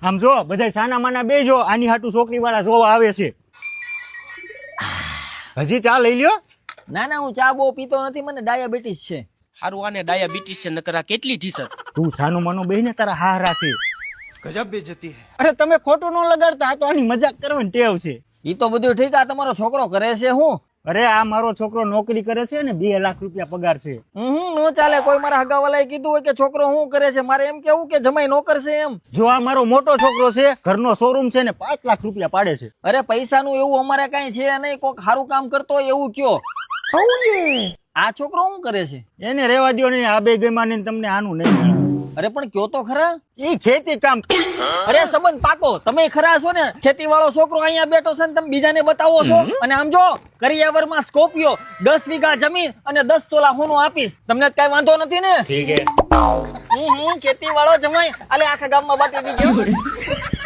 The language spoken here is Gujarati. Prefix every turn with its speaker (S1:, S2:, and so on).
S1: આમ જો બધા સાના માના બેજો, આની હાટુ છોકરી વાળા જોવા આવે છે. હજી ચા લઈ લ્યો.
S2: ના ના, હું ચા બહુ પીતો નથી, મને ડાયાબિટીસ છે.
S3: હારું આને ડાયાબિટીસ છે નકર આ કેટલી ટી-શર્ટ.
S1: તું સાનું માનું બેહીને તારા હારા છે.
S4: ગજબ બેઇજ્જતી હે.
S1: અરે તમે ખોટું ન લગાડતા, આ તો આની મજાક કરવાની ટેવ છે.
S2: ઈ તો બધું ઠીક, આ તમારો છોકરો કરે છે હું?
S1: અરે આ મારો છોકરો નોકરી કરે છે ને 2 લાખ રૂપિયા પગાર છે.
S2: નો ચાલે. કોઈ મારા હગાવાલાએ કીધું હોય કે છોકરો શું કરે છે, મારે એમ કેવું કે જમાઈ નોકર છે એમ.
S1: જો આ મારો મોટો છોકરો છે, ઘરનો શોરૂમ છે ને 5 લાખ રૂપિયા પાડે છે.
S2: અરે પૈસાનું એવું અમારે કઈ છે નહીં, કોક સારું કામ કરતો હોય એવું કયો. આ છોકરો શું કરે છે?
S1: એને રેવા દ્યો ને, આ બે ગમાને તમને આનું નહીં મળે.
S2: અરે પણ કયો તો ખરા.
S1: ઈ ખેતી કામ.
S2: અરે સંબંધ પાકો, તમે ખરા છો ને? ખેતી વાળો છોકરો અહીંયા બેઠો છે ને તમે બીજાને બતાવો છો. અને આમ જો કરિયાવરમાં સ્કોપિયો 10 વીઘા જમીન અને 10 તોલા સોનું આપીશ, તમને કઈ વાંધો નથી ને?
S1: ઠીક હે.
S2: ખેતી વાળો જમાઈ આલે આખા ગામમાં બાટી દીધો.